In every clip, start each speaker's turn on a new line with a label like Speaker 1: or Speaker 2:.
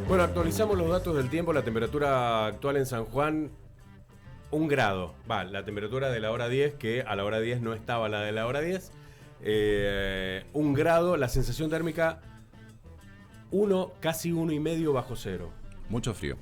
Speaker 1: Bueno, actualizamos los datos del tiempo. La temperatura actual en San Juan, 1 grado. Va, la temperatura de la hora 10, que a la hora 10 no estaba la de la hora 10. 1 grado, la sensación térmica 1, casi 1,5 bajo cero.
Speaker 2: Mucho frío.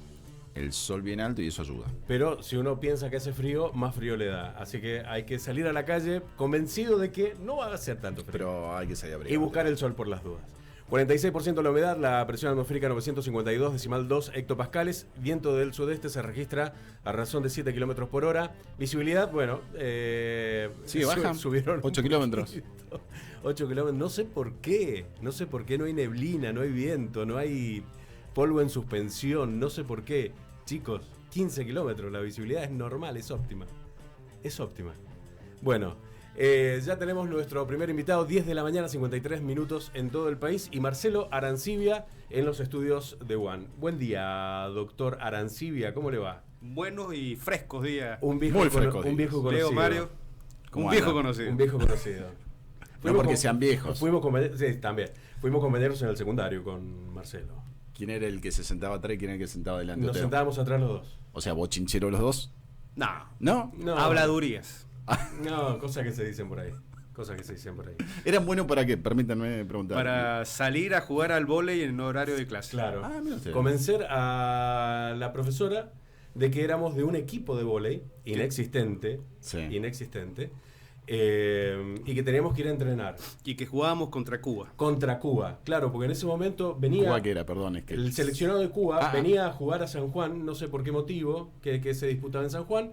Speaker 2: El sol bien alto y eso ayuda.
Speaker 1: Pero si uno piensa que hace frío, más frío le da. Así que hay que salir a la calle convencido de que no va a hacer tanto frío.
Speaker 2: Pero hay que salir a abrigar.
Speaker 1: Y buscar el sol por las dudas. 46% la humedad, la presión atmosférica 952,2 hectopascales, viento del sudeste se registra a razón de 7 kilómetros por hora. Visibilidad, bueno,
Speaker 2: sí, bajan,
Speaker 1: subieron
Speaker 2: 8 kilómetros.
Speaker 1: 8 kilómetros, no sé por qué no hay neblina, no hay viento, no hay polvo en suspensión, no sé por qué. Chicos, 15 kilómetros, la visibilidad es normal, es óptima. Es óptima. Bueno, ya tenemos nuestro primer invitado, 10 de la mañana, 53 minutos en todo el país, y Marcelo Arancibia en los estudios de UAN. Buen día, doctor Arancibia, ¿cómo le va?
Speaker 3: Buenos y frescos días.
Speaker 1: Un viejo conocido.
Speaker 3: Leo Mario, un viejo conocido.
Speaker 1: Un viejo conocido.
Speaker 2: No porque sean viejos.
Speaker 1: Sí, también. Fuimos compañeros en el secundario con Marcelo.
Speaker 2: ¿Quién era el que se sentaba atrás y quién era el que se sentaba delante?
Speaker 1: Nos sentábamos atrás los dos.
Speaker 2: O sea, bochinchero los dos.
Speaker 3: No.
Speaker 1: No.
Speaker 3: Habladurías.
Speaker 1: No, cosas que se dicen por ahí.
Speaker 2: ¿Eran buenos para qué? Permítanme preguntar.
Speaker 3: Para salir a jugar al vóley en horario de clase.
Speaker 1: Claro.
Speaker 2: Mira usted.
Speaker 1: Convencer a la profesora de que éramos de un equipo de vóley inexistente.
Speaker 2: Sí.
Speaker 1: Inexistente. Y que teníamos que ir a entrenar.
Speaker 3: Y que jugábamos contra Cuba.
Speaker 1: Contra Cuba, claro, porque en ese momento venía...
Speaker 2: ¿Cuba qué era? Perdón, es que...
Speaker 1: El seleccionado de Cuba venía a jugar a San Juan, no sé por qué motivo, que se disputaba en San Juan,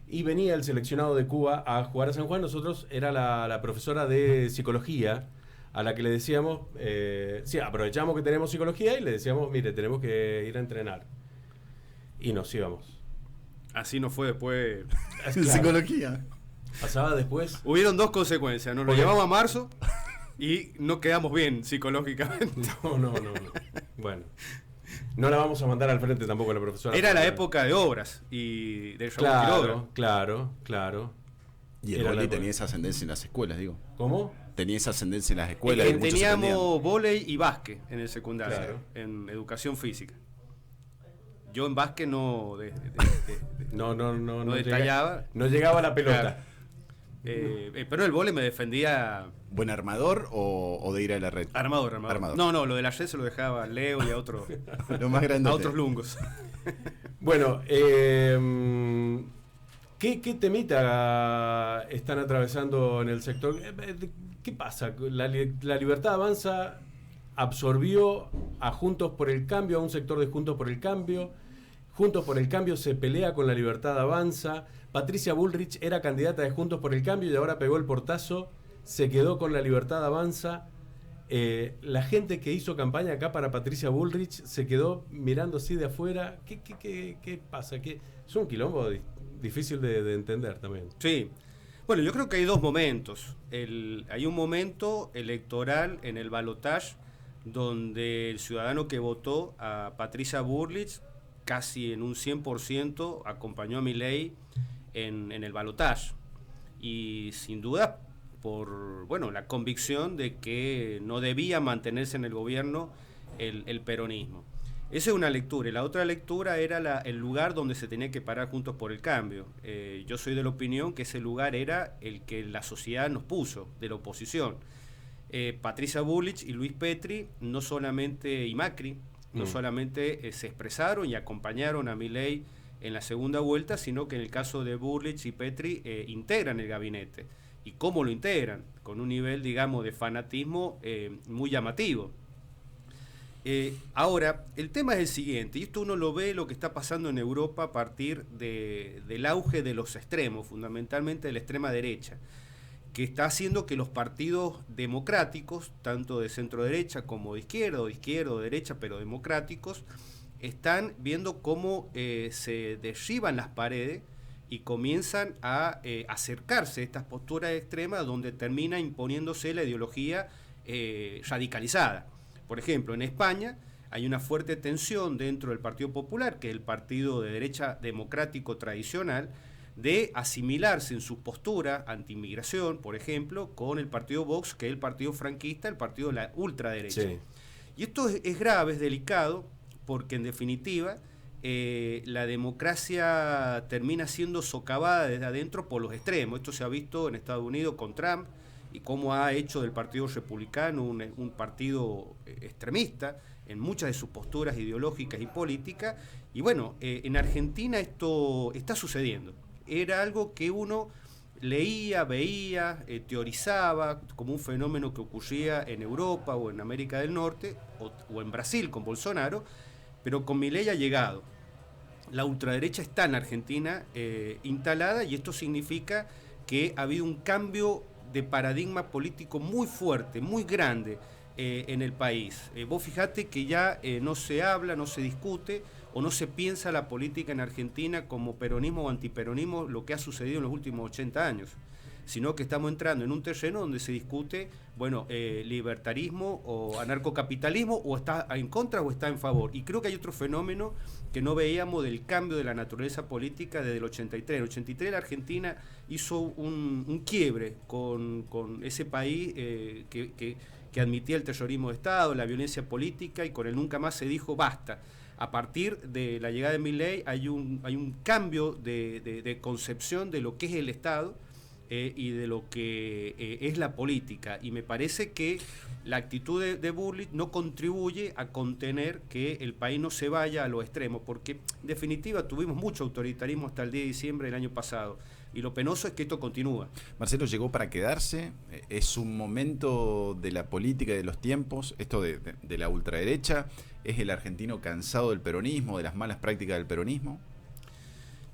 Speaker 1: y venía el seleccionado de Cuba a jugar a San Juan. Nosotros era la profesora de psicología, a la que le decíamos, sí, aprovechamos que tenemos psicología y le decíamos, mire, tenemos que ir a entrenar. Y nos íbamos.
Speaker 3: Así nos fue después.
Speaker 2: Claro. Psicología.
Speaker 1: Pasaba después.
Speaker 3: Hubieron dos consecuencias. Nos lo llevamos a marzo y no quedamos bien psicológicamente.
Speaker 1: No. Bueno. No la vamos a mandar al frente tampoco a la profesora.
Speaker 3: Era la época de obras y de Raúl Quiroga.
Speaker 1: Claro.
Speaker 2: Y el vóley tenía esa ascendencia en las escuelas, digo.
Speaker 1: ¿Cómo?
Speaker 2: Tenía esa ascendencia en las escuelas.
Speaker 3: Teníamos vóley y básquet en el secundario,
Speaker 1: claro,
Speaker 3: en educación física. Yo en básquet no detallaba.
Speaker 1: No llegaba la pelota.
Speaker 3: Claro. Pero el vóley me defendía.
Speaker 2: ¿Buen armador o de ir a la red?
Speaker 3: Armador. No, lo de la red se lo dejaba a Leo y a otros.
Speaker 2: Lo más grande.
Speaker 3: A otros lungos.
Speaker 1: Bueno, ¿qué temita están atravesando en el sector? ¿Qué pasa? La Libertad Avanza absorbió a Juntos por el Cambio, a un sector de Juntos por el Cambio. Juntos por el Cambio se pelea con la Libertad Avanza. Patricia Bullrich era candidata de Juntos por el Cambio y ahora pegó el portazo, se quedó con la Libertad Avanza. La gente que hizo campaña acá para Patricia Bullrich se quedó mirando así de afuera. ¿Qué pasa? Es un quilombo difícil de entender también.
Speaker 3: Sí. Bueno, yo creo que hay dos momentos. Hay un momento electoral en el balotaje donde el ciudadano que votó a Patricia Bullrich casi en un 100% acompañó a Milei en el balotaje. Y sin duda por la convicción de que no debía mantenerse en el gobierno el peronismo. Esa es una lectura. Y la otra lectura era el lugar donde se tenía que parar Juntos por el Cambio. Yo soy de la opinión que ese lugar era el que la sociedad nos puso, de la oposición. Patricia Bullrich y Luis Petri, y Macri, no solamente se expresaron y acompañaron a Milei en la segunda vuelta, sino que en el caso de Bullrich y Petri integran el gabinete. ¿Y cómo lo integran? Con un nivel, digamos, de fanatismo muy llamativo. Ahora, el tema es el siguiente, y esto uno lo ve lo que está pasando en Europa a partir del auge de los extremos, fundamentalmente de la extrema derecha, que está haciendo que los partidos democráticos, tanto de centro derecha como de izquierda o derecha, pero democráticos, están viendo cómo se derriban las paredes y comienzan a acercarse a estas posturas extremas donde termina imponiéndose la ideología radicalizada. Por ejemplo, en España hay una fuerte tensión dentro del Partido Popular, que es el partido de derecha democrático tradicional, de asimilarse en su postura anti-inmigración, por ejemplo, con el partido Vox, que es el partido franquista, el partido de la ultraderecha. Sí. Y esto es grave, es delicado, porque en definitiva la democracia termina siendo socavada desde adentro por los extremos. Esto se ha visto en Estados Unidos con Trump y cómo ha hecho del Partido Republicano un partido extremista en muchas de sus posturas ideológicas y políticas. Y bueno, en Argentina esto está sucediendo. Era algo que uno leía, veía, teorizaba como un fenómeno que ocurría en Europa o en América del Norte o en Brasil con Bolsonaro, pero con Milei ha llegado. La ultraderecha está en Argentina instalada, y esto significa que ha habido un cambio de paradigma político muy fuerte, muy grande en el país. Vos fijate que ya no se habla, no se discute o no se piensa la política en Argentina como peronismo o antiperonismo, lo que ha sucedido en los últimos 80 años, sino que estamos entrando en un terreno donde se discute, bueno, libertarismo o anarcocapitalismo, o está en contra o está en favor. Y creo que hay otro fenómeno que no veíamos del cambio de la naturaleza política desde el 83. En el 83 la Argentina hizo un quiebre con ese país que admitía el terrorismo de Estado, la violencia política, y con el nunca más se dijo basta. A partir de la llegada de Milei hay un cambio de concepción de lo que es el Estado y de lo que es la política, y me parece que la actitud de Bullrich no contribuye a contener que el país no se vaya a los extremos, porque en definitiva tuvimos mucho autoritarismo hasta el 10 de diciembre del año pasado, y lo penoso es que esto continúa.
Speaker 2: Marcelo, ¿llegó para quedarse? ¿Es un momento de la política y de los tiempos, esto de la ultraderecha? ¿Es el argentino cansado del peronismo, de las malas prácticas del peronismo?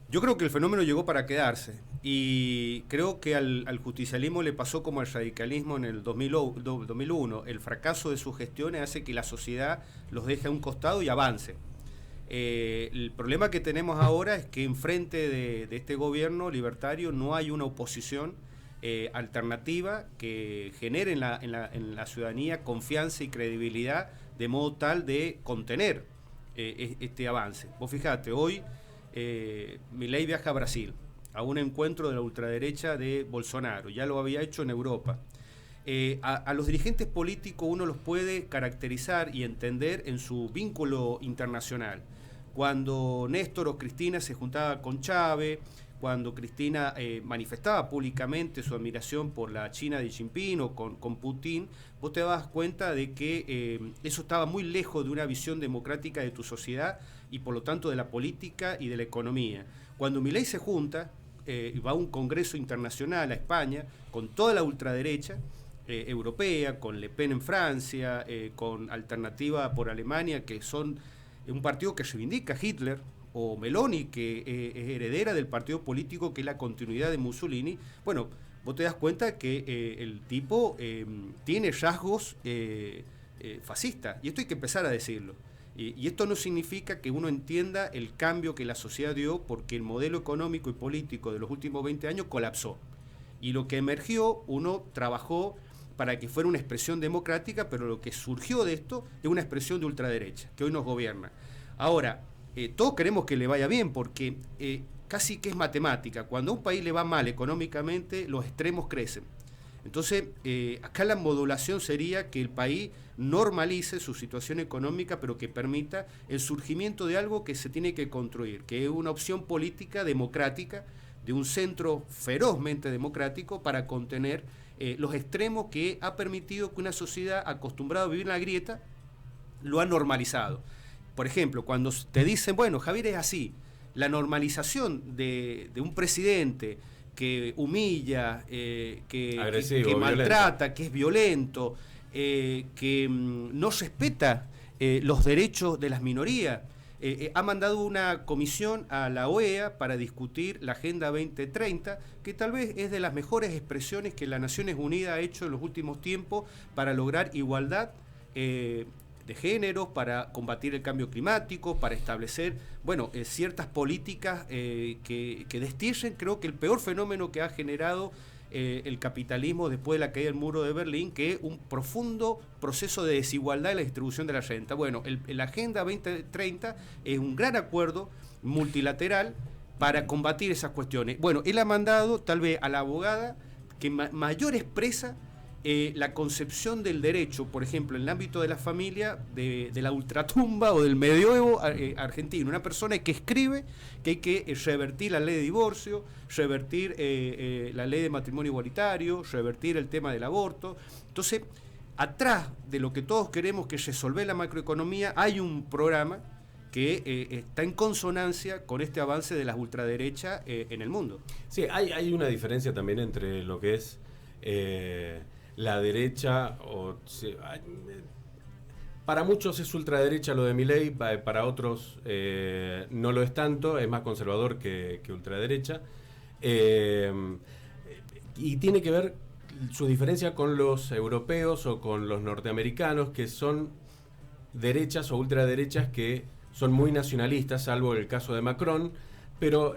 Speaker 3: Yo creo que el fenómeno llegó para quedarse, y creo que al justicialismo le pasó como al radicalismo en el 2001. El fracaso de sus gestiones hace que la sociedad los deje a un costado y avance. El problema que tenemos ahora es que enfrente de este gobierno libertario no hay una oposición alternativa que genere en la ciudadanía confianza y credibilidad, de modo tal de contener este avance. Vos fijate, hoy Milei viaja a Brasil a un encuentro de la ultraderecha de Bolsonaro, ya lo había hecho en Europa. A los dirigentes políticos uno los puede caracterizar y entender en su vínculo internacional. Cuando Néstor o Cristina se juntaba con Chávez, cuando Cristina manifestaba públicamente su admiración por la China de Xi Jinping o con Putin, vos te das cuenta de que eso estaba muy lejos de una visión democrática de tu sociedad y por lo tanto de la política y de la economía. Cuando Milei se junta y va a un congreso internacional a España con toda la ultraderecha europea, con Le Pen en Francia, con Alternativa por Alemania, que son un partido que reivindica a Hitler, o Meloni, que es heredera del partido político que es la continuidad de Mussolini. Bueno, vos te das cuenta que el tipo tiene rasgos fascistas, y esto hay que empezar a decirlo. Y esto no significa que uno entienda el cambio que la sociedad dio, porque el modelo económico y político de los últimos 20 años colapsó. Y lo que emergió, uno trabajó para que fuera una expresión democrática, pero lo que surgió de esto es una expresión de ultraderecha, que hoy nos gobierna. Ahora, todos queremos que le vaya bien, porque casi que es matemática. Cuando a un país le va mal económicamente, los extremos crecen. Entonces, acá la modulación sería que el país normalice su situación económica, pero que permita el surgimiento de algo que se tiene que construir, que es una opción política democrática, de un centro ferozmente democrático para contener los extremos que ha permitido que una sociedad acostumbrada a vivir en la grieta lo ha normalizado. Por ejemplo, cuando te dicen, bueno, Javier es así, la normalización de un presidente que humilla, que maltrata, violento, que es violento, que no respeta los derechos de las minorías. Ha mandado una comisión a la OEA para discutir la Agenda 2030, que tal vez es de las mejores expresiones que las Naciones Unidas ha hecho en los últimos tiempos para lograr igualdad de género, para combatir el cambio climático, para establecer, bueno, ciertas políticas que destierren, creo que el peor fenómeno que ha generado el capitalismo después de la caída del muro de Berlín, que es un profundo proceso de desigualdad en la distribución de la renta. Bueno, la Agenda 2030 es un gran acuerdo multilateral para combatir esas cuestiones. Bueno, él ha mandado tal vez a la abogada que mayor expresa la concepción del derecho, por ejemplo, en el ámbito de la familia, de la ultratumba o del medioevo argentino. Una persona que escribe que hay que revertir la ley de divorcio, revertir la ley de matrimonio igualitario, revertir el tema del aborto. Entonces, atrás de lo que todos queremos, que es resolver la macroeconomía, hay un programa que está en consonancia con este avance de las ultraderechas en el mundo.
Speaker 1: Sí, hay una diferencia también entre lo que es la derecha, para muchos es ultraderecha lo de Milei, para otros no lo es tanto, es más conservador que ultraderecha, y tiene que ver su diferencia con los europeos o con los norteamericanos, que son derechas o ultraderechas que son muy nacionalistas, salvo el caso de Macron, pero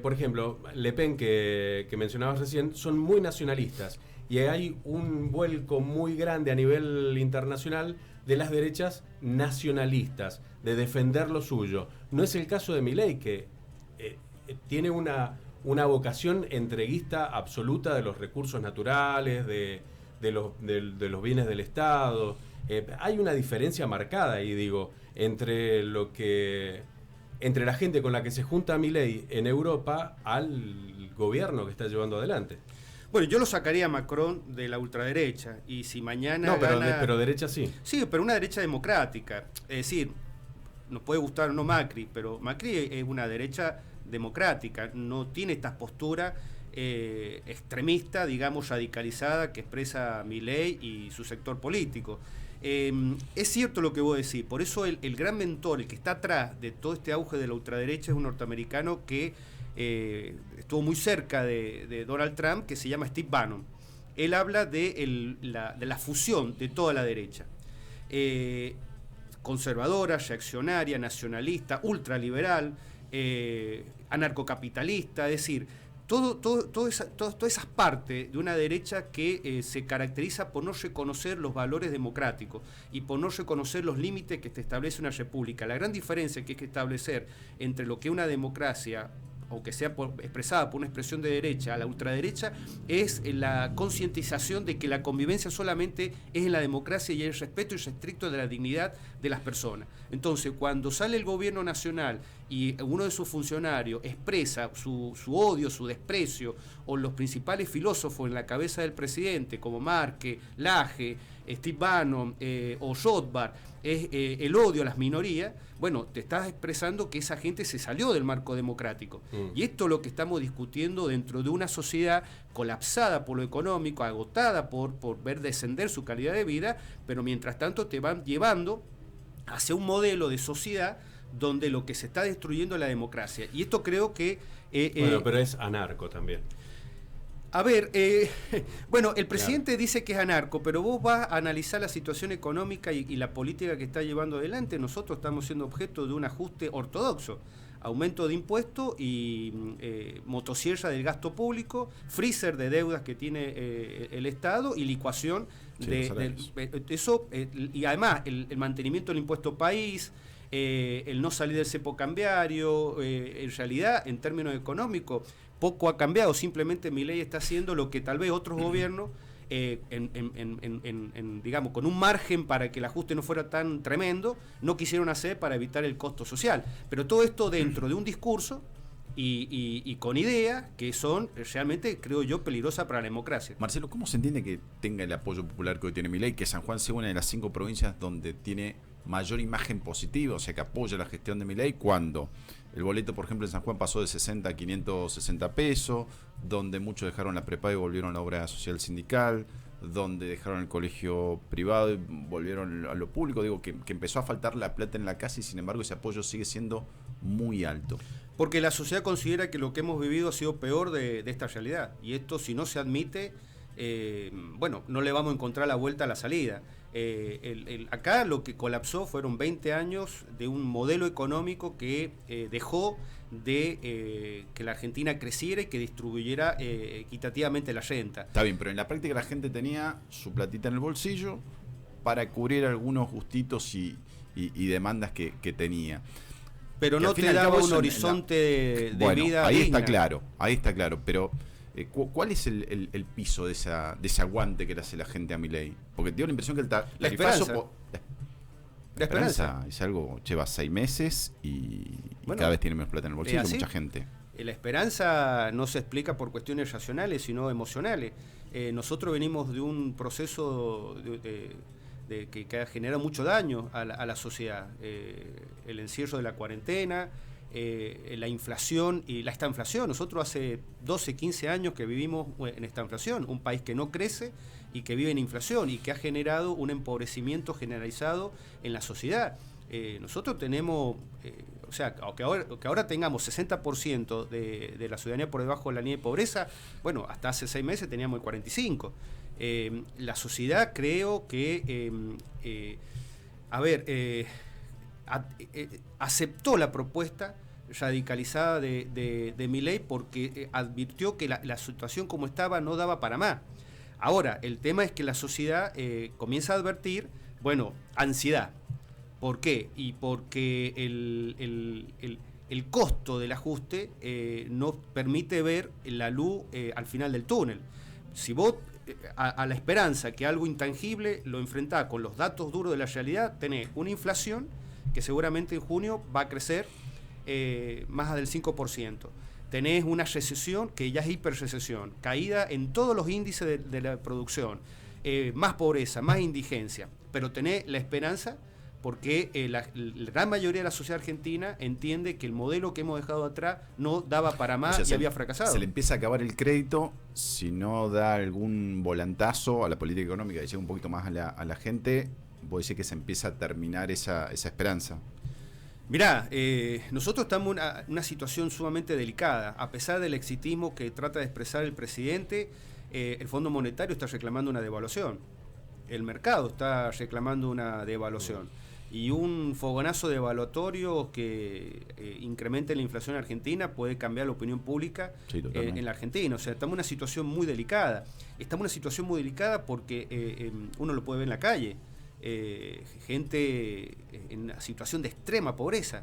Speaker 1: por ejemplo, Le Pen, que mencionabas recién, son muy nacionalistas. Y hay un vuelco muy grande a nivel internacional de las derechas nacionalistas, de defender lo suyo. No es el caso de Milei, que tiene una vocación entreguista absoluta de los recursos naturales, de los bienes del Estado. Hay una diferencia marcada ahí, digo, entre la gente con la que se junta Milei en Europa al gobierno que está llevando adelante.
Speaker 3: Bueno, yo lo sacaría a Macron de la ultraderecha, y si mañana
Speaker 1: no, pero derecha sí.
Speaker 3: Sí, pero una derecha democrática. Es decir, nos puede gustar o no Macri, pero Macri es una derecha democrática, no tiene estas posturas extremista, digamos, radicalizada que expresa Milei y su sector político. Es cierto lo que vos decís, por eso el gran mentor, el que está atrás de todo este auge de la ultraderecha, es un norteamericano que estuvo muy cerca de Donald Trump, que se llama Steve Bannon. Él habla de la fusión de toda la derecha. Conservadora, reaccionaria, nacionalista, ultraliberal, anarcocapitalista, es decir, todas esas partes de una derecha que se caracteriza por no reconocer los valores democráticos y por no reconocer los límites que te establece una república. La gran diferencia que hay que establecer entre lo que es una democracia, o que sea expresada por una expresión de derecha a la ultraderecha, es la concientización de que la convivencia solamente es en la democracia y el respeto irrestricto de la dignidad de las personas. Entonces, cuando sale el gobierno nacional y uno de sus funcionarios expresa su odio, su desprecio, o los principales filósofos en la cabeza del presidente, como Marque, Laje, Steve Bannon o Rothbard, es el odio a las minorías, bueno, te estás expresando que esa gente se salió del marco democrático. Y esto es lo que estamos discutiendo dentro de una sociedad colapsada por lo económico, agotada por ver descender su calidad de vida, pero mientras tanto te van llevando hacia un modelo de sociedad donde lo que se está destruyendo es la democracia. Y esto creo que...
Speaker 1: bueno, pero es anarco también.
Speaker 3: A ver, bueno, el presidente dice que es anarco, pero vos vas a analizar la situación económica y la política que está llevando adelante. Nosotros estamos siendo objeto de un ajuste ortodoxo, aumento de impuestos y motosierra del gasto público, freezer de deudas que tiene el Estado y licuación de eso, y además el mantenimiento del impuesto país, el no salir del cepo cambiario. En realidad, en términos económicos, poco ha cambiado, simplemente Milei está haciendo lo que tal vez otros gobiernos, digamos, con un margen para que el ajuste no fuera tan tremendo, no quisieron hacer para evitar el costo social. Pero todo esto dentro de un discurso y con ideas que son realmente, creo yo, peligrosas para la democracia.
Speaker 2: Marcelo, ¿cómo se entiende que tenga el apoyo popular que hoy tiene Milei, que San Juan sea una de las 5 provincias donde tiene mayor imagen positiva, o sea, que apoya la gestión de Milei, cuando el boleto, por ejemplo, en San Juan pasó de 60 a 560 pesos, donde muchos dejaron la prepaga y volvieron a la obra social sindical, donde dejaron el colegio privado y volvieron a lo público? Digo, que empezó a faltar la plata en la casa y sin embargo ese apoyo sigue siendo muy alto.
Speaker 3: Porque la sociedad considera que lo que hemos vivido ha sido peor de esta realidad. Y esto, si no se admite, bueno, no le vamos a encontrar la vuelta a la salida. Acá lo que colapsó fueron 20 años de un modelo económico que dejó de que la Argentina creciera y que distribuyera equitativamente la renta.
Speaker 2: Está bien, pero en la práctica la gente tenía su platita en el bolsillo para cubrir algunos gustitos y demandas que tenía.
Speaker 3: Pero que no te daba un horizonte de vida
Speaker 2: ahí
Speaker 3: digna.
Speaker 2: Está claro, pero ¿Cuál es el piso de ese aguante que le hace la gente a Milei? Porque tengo la impresión que el tarifazo... La esperanza es algo, lleva 6 meses y cada vez tiene menos plata en el bolsillo, mucha gente.
Speaker 3: La esperanza no se explica por cuestiones racionales, sino emocionales. Nosotros venimos de un proceso que ha generado mucho daño a la sociedad. El encierro de la cuarentena, la inflación y esta inflación. Nosotros hace 12, 15 años que vivimos en esta inflación, un país que no crece y que vive en inflación y que ha generado un empobrecimiento generalizado en la sociedad. Nosotros tenemos, o sea, que ahora tengamos 60% de la ciudadanía por debajo de la línea de pobreza, bueno, hasta hace 6 meses teníamos el 45%. La sociedad creo que, aceptó la propuesta radicalizada de Milei porque advirtió que la situación como estaba no daba para más. Ahora, el tema es que la sociedad comienza a advertir, bueno, ansiedad. ¿Por qué? Y porque el costo del ajuste no permite ver la luz al final del túnel. Si vos a la esperanza que algo intangible lo enfrentás con los datos duros de la realidad, tenés una inflación que seguramente en junio va a crecer más del 5%. Tenés una recesión que ya es hiperrecesión, caída en todos los índices de la producción, más pobreza, más indigencia, pero tenés la esperanza porque la gran mayoría de la sociedad argentina entiende que el modelo que hemos dejado atrás no daba para más, o sea, y había fracasado.
Speaker 2: Se le empieza a acabar el crédito si no da algún volantazo a la política económica y llega un poquito más a la gente. Vos decís que se empieza a terminar esa esperanza.
Speaker 3: Mirá, nosotros estamos en una situación sumamente delicada. A pesar del exitismo que trata de expresar el presidente, el Fondo Monetario está reclamando una devaluación. El mercado está reclamando una devaluación. Y un fogonazo devaluatorio que incremente la inflación argentina puede cambiar la opinión pública en la Argentina. O sea, estamos en una situación muy delicada. Estamos en una situación muy delicada porque uno lo puede ver en la calle. Gente en una situación de extrema pobreza.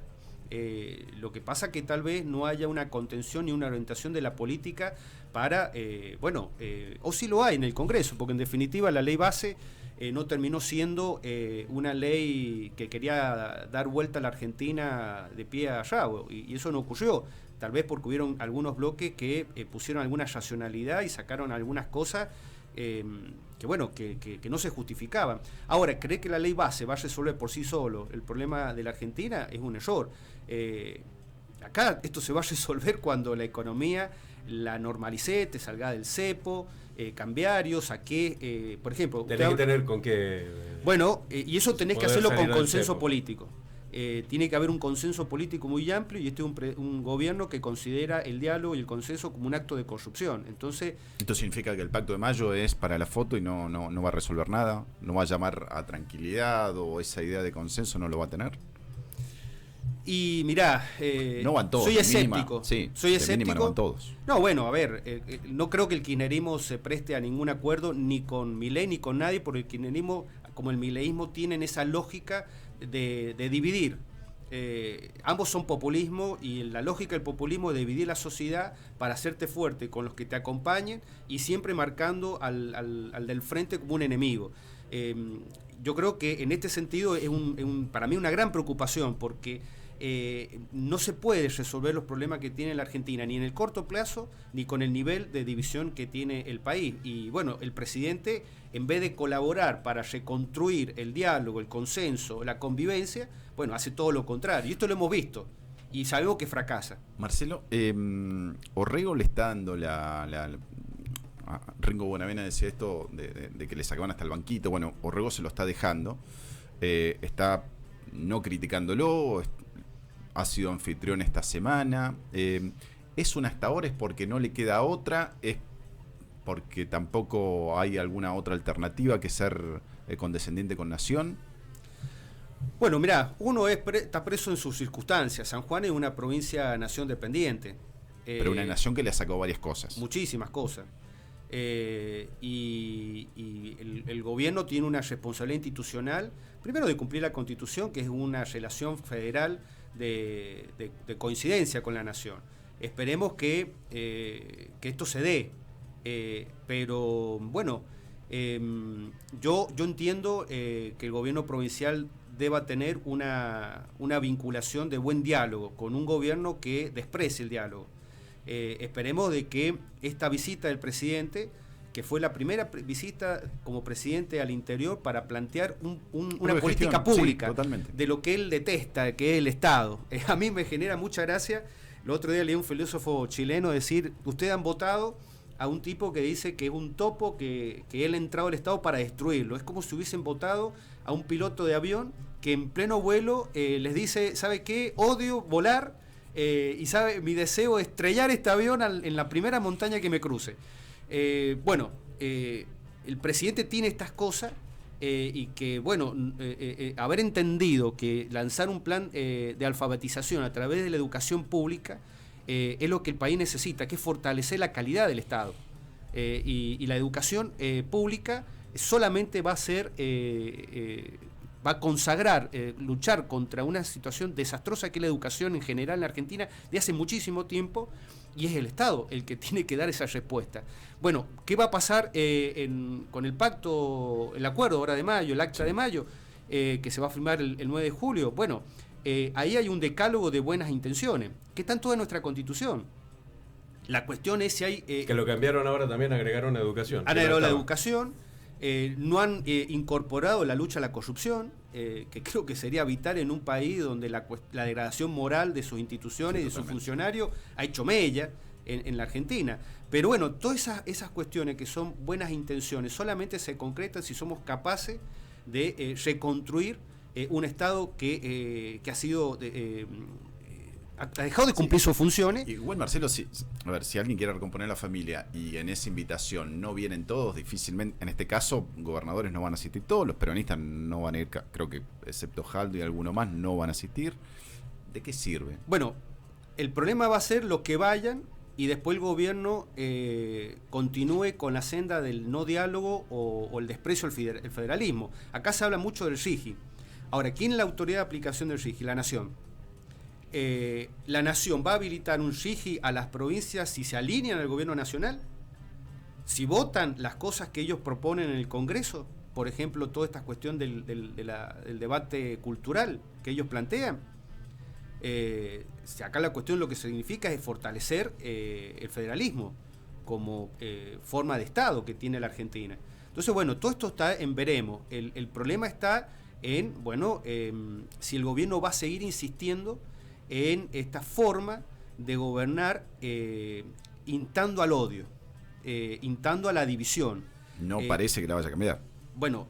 Speaker 3: Lo que pasa que tal vez no haya una contención ni una orientación de la política para, o sí lo hay en el Congreso, porque en definitiva la ley base no terminó siendo una ley que quería dar vuelta a la Argentina de pie a rabo, y eso no ocurrió. Tal vez porque hubieron algunos bloques que pusieron alguna racionalidad y sacaron algunas cosas que no se justificaban. Ahora, creer que la ley base va a resolver por sí solo el problema de la Argentina es un error. Acá esto se va a resolver cuando la economía la normalicé, te salga del cepo, cambiario, saqué, por ejemplo...
Speaker 1: Tenés que tener con qué...
Speaker 3: Bueno, y eso tenés que hacerlo con consenso político. Tiene que haber un consenso político muy amplio y este es un gobierno que considera el diálogo y el consenso como un acto de corrupción. Entonces,
Speaker 2: ¿esto significa que el Pacto de Mayo es para la foto y no va a resolver nada? ¿No va a llamar a tranquilidad o esa idea de consenso no lo va a tener?
Speaker 3: Y mirá,
Speaker 2: no van todos,
Speaker 3: soy escéptico.
Speaker 2: Soy escéptico. No van todos.
Speaker 3: No, bueno, a ver, no creo que el kirchnerismo se preste a ningún acuerdo ni con Milei ni con nadie, porque el kirchnerismo, como el mileísmo, tienen esa lógica de dividir. Ambos son populismo y la lógica del populismo es dividir la sociedad para hacerte fuerte con los que te acompañen y siempre marcando al del frente como un enemigo. Yo creo que en este sentido es para mí una gran preocupación porque no se puede resolver los problemas que tiene la Argentina ni en el corto plazo ni con el nivel de división que tiene el país. Y bueno, el presidente, en vez de colaborar para reconstruir el diálogo, el consenso, la convivencia, bueno, hace todo lo contrario. Y esto lo hemos visto y sabemos que fracasa.
Speaker 2: Marcelo, Orrego le está dando Ringo Bonavena decía esto de que le sacaban hasta el banquito. Bueno, Orrego se lo está dejando, está no criticándolo, ha sido anfitrión esta semana. ¿Es una hasta ahora? ¿Es porque no le queda otra? ¿Es porque tampoco hay alguna otra alternativa que ser condescendiente con Nación?
Speaker 3: Bueno, mirá, uno está preso en sus circunstancias. San Juan es una provincia-nación dependiente.
Speaker 2: Pero una nación que le ha sacado varias cosas.
Speaker 3: Muchísimas cosas. Y el gobierno tiene una responsabilidad institucional, primero de cumplir la Constitución, que es una relación federal de coincidencia con la nación. esperemos que esto se dé. Pero bueno, yo entiendo que el gobierno provincial deba tener una vinculación de buen diálogo con un gobierno que desprecie el diálogo. Esperemos de que esta visita del presidente, que fue la primera visita como presidente al interior para plantear una política pública,
Speaker 2: sí,
Speaker 3: de lo que él detesta, que es el Estado. A mí me genera mucha gracia. El otro día leí a un filósofo chileno decir: ustedes han votado a un tipo que dice que es un topo, que él ha entrado al Estado para destruirlo. Es como si hubiesen votado a un piloto de avión que en pleno vuelo les dice: ¿sabe qué? Odio volar y sabe, mi deseo es estrellar este avión en la primera montaña que me cruce. Bueno, el presidente tiene estas cosas y que, bueno, haber entendido que lanzar un plan de alfabetización a través de la educación pública es lo que el país necesita, que es fortalecer la calidad del Estado. Y la educación pública solamente va a ser, va a consagrar, luchar contra una situación desastrosa que es la educación en general en la Argentina de hace muchísimo tiempo, y es el Estado el que tiene que dar esa respuesta. Bueno, ¿qué va a pasar con el pacto, el acuerdo ahora de mayo, el acta de mayo, que se va a firmar el 9 de julio? Bueno, ahí hay un decálogo de buenas intenciones, que está en toda nuestra Constitución. La cuestión es si hay...
Speaker 1: que lo cambiaron ahora, también agregaron educación.
Speaker 3: Han agregado la educación, no han incorporado la lucha a la corrupción, que creo que sería vital en un país donde la degradación moral de sus instituciones y de sus funcionarios ha hecho mella en la Argentina. Pero bueno, todas esas cuestiones que son buenas intenciones solamente se concretan si somos capaces de reconstruir un Estado que ha sido... ha dejado de cumplir sus funciones.
Speaker 2: Igual, Marcelo, si alguien quiere recomponer la familia y en esa invitación no vienen todos, difícilmente, en este caso, gobernadores no van a asistir todos, los peronistas no van a ir, creo que excepto Jaldo y alguno más, no van a asistir. ¿De qué sirve?
Speaker 3: Bueno, el problema va a ser los que vayan y después el gobierno continúe con la senda del no diálogo o el desprecio al federalismo. Acá se habla mucho del RIGI. Ahora, ¿quién es la autoridad de aplicación del RIGI? La Nación. La Nación va a habilitar un RIGI a las provincias si se alinean al gobierno nacional, si votan las cosas que ellos proponen en el Congreso, por ejemplo, toda esta cuestión del debate cultural que ellos plantean. Acá la cuestión lo que significa es fortalecer el federalismo como forma de Estado que tiene la Argentina. Entonces, bueno, todo esto está en veremos. El problema está en, bueno, si el gobierno va a seguir insistiendo en esta forma de gobernar instando al odio, instando a la división.
Speaker 2: No parece que la vaya a cambiar.
Speaker 3: Bueno,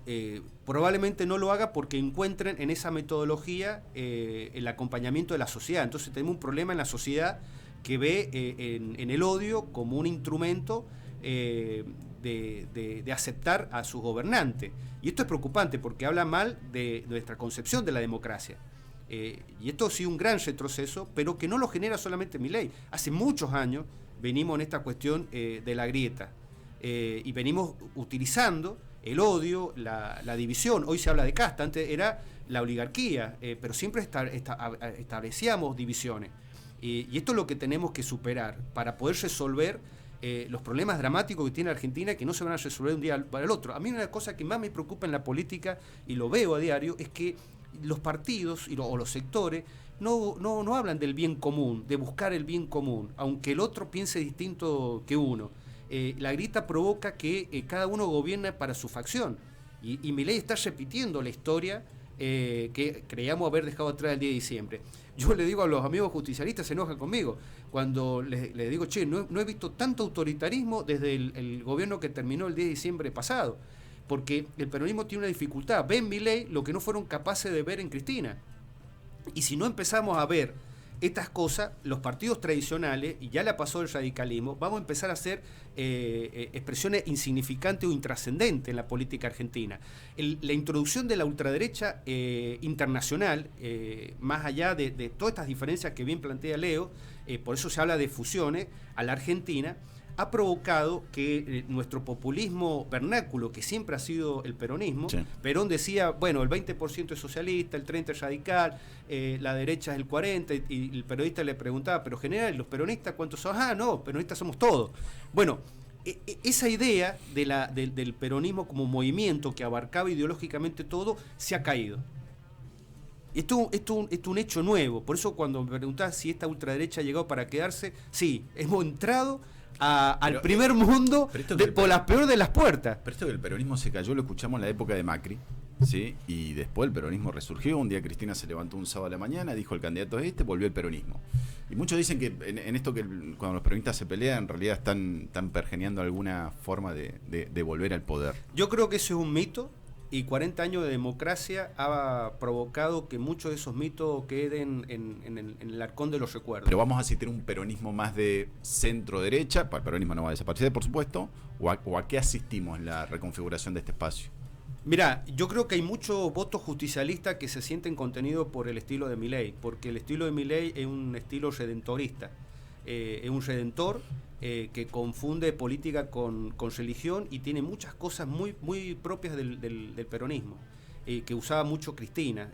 Speaker 3: probablemente no lo haga porque encuentren en esa metodología el acompañamiento de la sociedad. Entonces tenemos un problema en la sociedad que ve en el odio como un instrumento de aceptar a sus gobernantes. Y esto es preocupante porque habla mal de nuestra concepción de la democracia. Y esto ha sido un gran retroceso, pero que no lo genera solamente Milei. Hace muchos años venimos en esta cuestión de la grieta y venimos utilizando el odio, la división. Hoy se habla de casta, antes era la oligarquía, pero siempre establecíamos divisiones. Y esto es lo que tenemos que superar para poder resolver los problemas dramáticos que tiene Argentina, que no se van a resolver de un día para el otro. A mí una cosa que más me preocupa en la política, y lo veo a diario, es que los partidos o los sectores no hablan del bien común, de buscar el bien común, aunque el otro piense distinto que uno. La grieta provoca que cada uno gobierna para su facción, y Milei está repitiendo la historia que creíamos haber dejado atrás el 10 de diciembre. Yo le digo a los amigos justicialistas, se enojan conmigo, cuando les digo, che, no he visto tanto autoritarismo desde el gobierno que terminó el 10 de diciembre pasado, porque el peronismo tiene una dificultad, ve en Milei lo que no fueron capaces de ver en Cristina. Y si no empezamos a ver estas cosas, los partidos tradicionales, y ya le pasó el radicalismo, vamos a empezar a hacer expresiones insignificantes o intrascendentes en la política argentina. La introducción de la ultraderecha internacional, más allá de todas estas diferencias que bien plantea Leo, por eso se habla de fusiones a la Argentina, ha provocado que nuestro populismo vernáculo, que siempre ha sido el peronismo, sí. Perón decía, bueno, el 20% es socialista, el 30% es radical, la derecha es el 40%, y el periodista le preguntaba, pero general, ¿los peronistas cuántos son? Ah, no, peronistas somos todos. Bueno, esa idea del peronismo como movimiento que abarcaba ideológicamente todo, se ha caído. Esto es un hecho nuevo, por eso cuando me preguntás si esta ultraderecha ha llegado para quedarse, sí, hemos entrado al primer mundo por las peores de las puertas.
Speaker 2: Pero esto que el peronismo se cayó lo escuchamos en la época de Macri, ¿sí? Y después el peronismo resurgió. Un día Cristina se levantó un sábado a la mañana, dijo el candidato es volvió el peronismo. Y muchos dicen que en esto que cuando los peronistas se pelean, en realidad están pergeneando alguna forma de volver al poder.
Speaker 3: Yo creo que eso es un mito. Y 40 años de democracia ha provocado que muchos de esos mitos queden en el arcón de los recuerdos.
Speaker 2: Pero vamos a asistir a un peronismo más de centro-derecha, el peronismo no va a desaparecer, por supuesto, o a qué asistimos en la reconfiguración de este espacio.
Speaker 3: Mirá, yo creo que hay muchos votos justicialistas que se sienten contenidos por el estilo de Milei, porque el estilo de Milei es un estilo redentorista, es un redentor que confunde política con religión y tiene muchas cosas muy, muy propias del peronismo, que usaba mucho Cristina.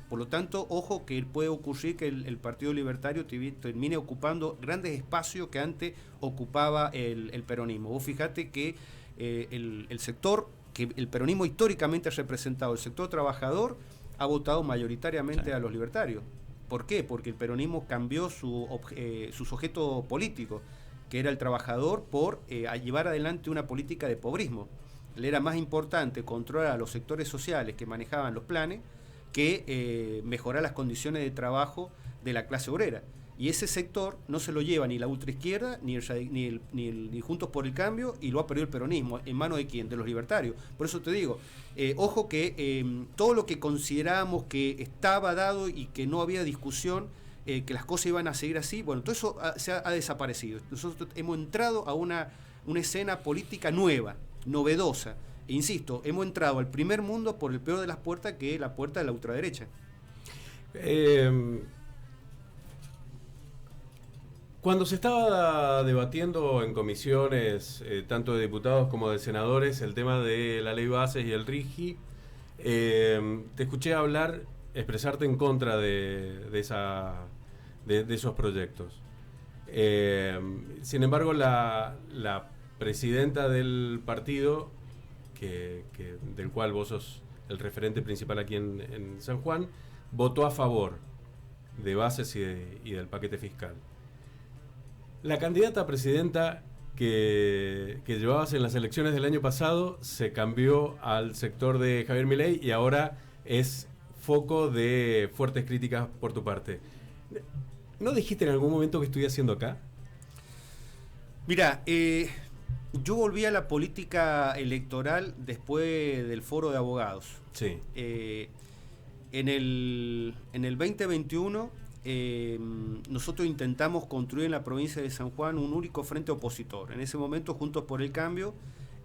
Speaker 3: Por lo tanto, ojo que puede ocurrir que el Partido Libertario termine ocupando grandes espacios que antes ocupaba el peronismo. Vos fijate que el sector que el peronismo históricamente ha representado, el sector trabajador, ha votado mayoritariamente a los libertarios. ¿Por qué? Porque el peronismo cambió su sujeto político, que era el trabajador, por llevar adelante una política de pobrismo. Le era más importante controlar a los sectores sociales que manejaban los planes que mejorar las condiciones de trabajo de la clase obrera. Y ese sector no se lo lleva ni la ultraizquierda, ni Juntos por el Cambio, y lo ha perdido el peronismo. ¿En manos de quién? De los libertarios. Por eso te digo, ojo que todo lo que considerábamos que estaba dado y que no había discusión, que las cosas iban a seguir así, bueno, todo eso ha desaparecido. Nosotros hemos entrado a una escena política nueva, novedosa. E insisto, hemos entrado al primer mundo por el peor de las puertas, que es la puerta de la ultraderecha.
Speaker 1: Cuando se estaba debatiendo en comisiones, tanto de diputados como de senadores, el tema de la ley bases y el RIGI, te escuché expresarte en contra de esos proyectos. Sin embargo, la presidenta del partido, del cual vos sos el referente principal aquí en San Juan, votó a favor de bases y del paquete fiscal. La candidata a presidenta que llevabas en las elecciones del año pasado se cambió al sector de Javier Milei y ahora es foco de fuertes críticas por tu parte. ¿No dijiste en algún momento que estoy haciendo acá?
Speaker 3: Mira, yo volví a la política electoral después del foro de abogados.
Speaker 1: Sí.
Speaker 3: En el 2021 nosotros intentamos construir en la provincia de San Juan un único frente opositor. En ese momento Juntos por el Cambio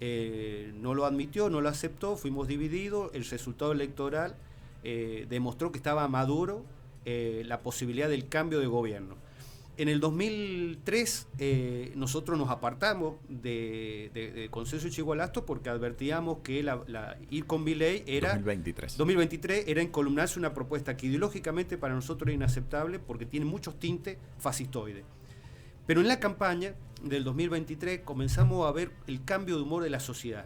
Speaker 3: no lo admitió, no lo aceptó, fuimos divididos. El resultado electoral demostró que estaba maduro la posibilidad del cambio de gobierno. En el 2003 nosotros nos apartamos de Consenso Chigualasto porque advertíamos que ir con Milei era... 2023 era encolumnarse una propuesta que ideológicamente para nosotros era inaceptable porque tiene muchos tintes fascistoides. Pero en la campaña del 2023 comenzamos a ver el cambio de humor de la sociedad.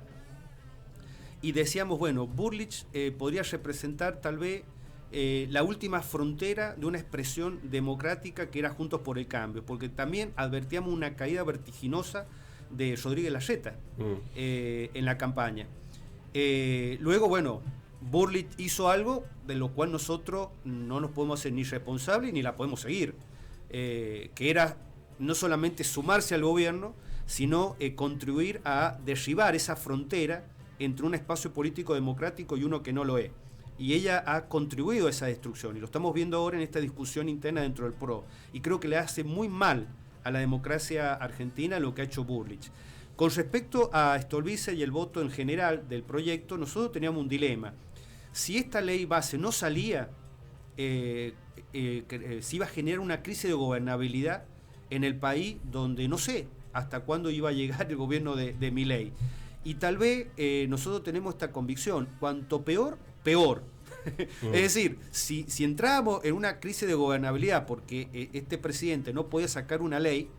Speaker 3: Y decíamos, bueno, Burlich podría representar tal vez la última frontera de una expresión democrática que era Juntos por el Cambio, porque también advertíamos una caída vertiginosa de Rodríguez Larreta en la campaña. Luego, bueno, Burlich hizo algo de lo cual nosotros no nos podemos hacer ni responsables ni la podemos seguir, que era no solamente sumarse al gobierno, sino contribuir a derribar esa frontera entre un espacio político democrático y uno que no lo es. Y ella ha contribuido a esa destrucción y lo estamos viendo ahora en esta discusión interna dentro del PRO, y creo que le hace muy mal a la democracia argentina lo que ha hecho Burlich. Con respecto a Stolbizer y el voto en general del proyecto, nosotros teníamos un dilema. Si esta ley base no salía, se iba a generar una crisis de gobernabilidad en el país donde, no sé, hasta cuándo iba a llegar el gobierno de Milei. Y tal vez nosotros tenemos esta convicción, cuanto peor, peor. Es decir, si entrábamos en una crisis de gobernabilidad porque este presidente no podía sacar una ley,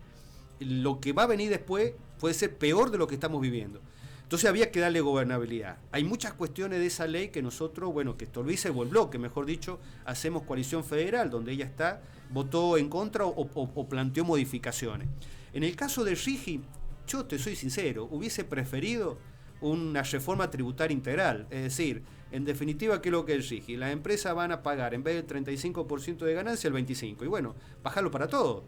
Speaker 3: lo que va a venir después puede ser peor de lo que estamos viviendo. Entonces había que darle gobernabilidad. Hay muchas cuestiones de esa ley que nosotros, bueno, que Stolbizer o el bloque, mejor dicho, hacemos coalición federal, donde ella está, votó en contra o planteó modificaciones. En el caso de Rigi, yo te soy sincero, hubiese preferido una reforma tributaria integral, es decir, en definitiva, ¿qué es lo que es Rigi? Las empresas van a pagar, en vez del 35% de ganancia, el 25%, y bueno, bajarlo para todo.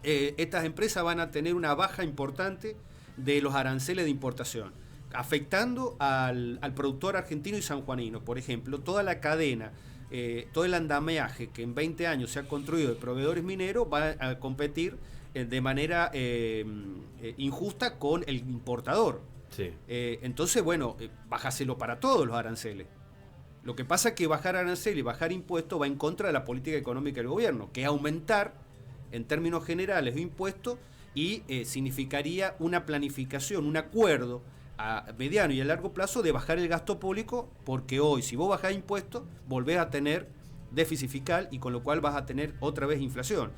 Speaker 3: Estas empresas van a tener una baja importante de los aranceles de importación, afectando al productor argentino y sanjuanino. Por ejemplo, toda la cadena, todo el andamiaje que en 20 años se ha construido de proveedores mineros va a competir de manera injusta con el importador.
Speaker 1: Sí.
Speaker 3: Entonces, bueno, bájaselo para todos los aranceles. Lo que pasa es que bajar aranceles y bajar impuestos va en contra de la política económica del gobierno, que es aumentar, en términos generales, los impuestos y significaría una planificación, un acuerdo a mediano y a largo plazo de bajar el gasto público, porque hoy, si vos bajás impuestos, volvés a tener déficit fiscal y con lo cual vas a tener otra vez inflación.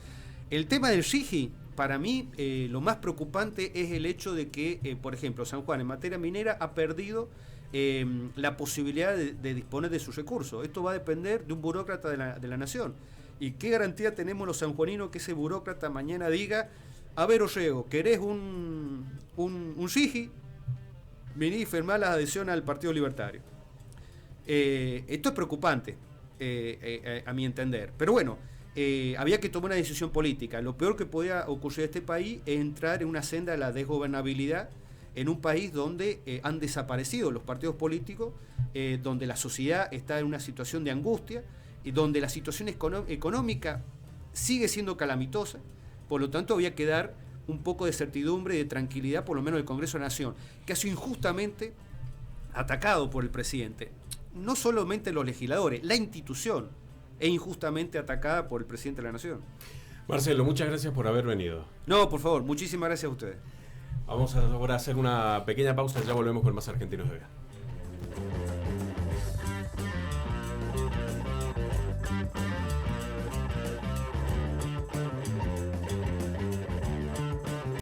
Speaker 3: El tema del RIGI, para mí, lo más preocupante es el hecho de que, por ejemplo, San Juan en materia minera ha perdido la posibilidad de disponer de sus recursos. Esto va a depender de un burócrata de la nación. ¿Y qué garantía tenemos los sanjuaninos que ese burócrata mañana diga: a ver, Orrego, ¿querés un RIGI? Vení y firmá la adhesión al Partido Libertario. Esto es preocupante, a mi entender. Pero bueno, había que tomar una decisión política. Lo peor que podía ocurrir a este país es entrar en una senda de la desgobernabilidad en un país donde han desaparecido los partidos políticos, donde la sociedad está en una situación de angustia y donde la situación económica sigue siendo calamitosa. Por lo tanto, había que dar un poco de certidumbre y de tranquilidad, por lo menos del Congreso de la Nación, que ha sido injustamente atacado por el presidente. No solamente los legisladores, la institución es injustamente atacada por el presidente de la Nación.
Speaker 1: Marcelo, muchas gracias por haber venido.
Speaker 3: No, por favor, muchísimas gracias a ustedes.
Speaker 1: Vamos ahora a hacer una pequeña pausa, ya volvemos con más Argentinos de Hoy.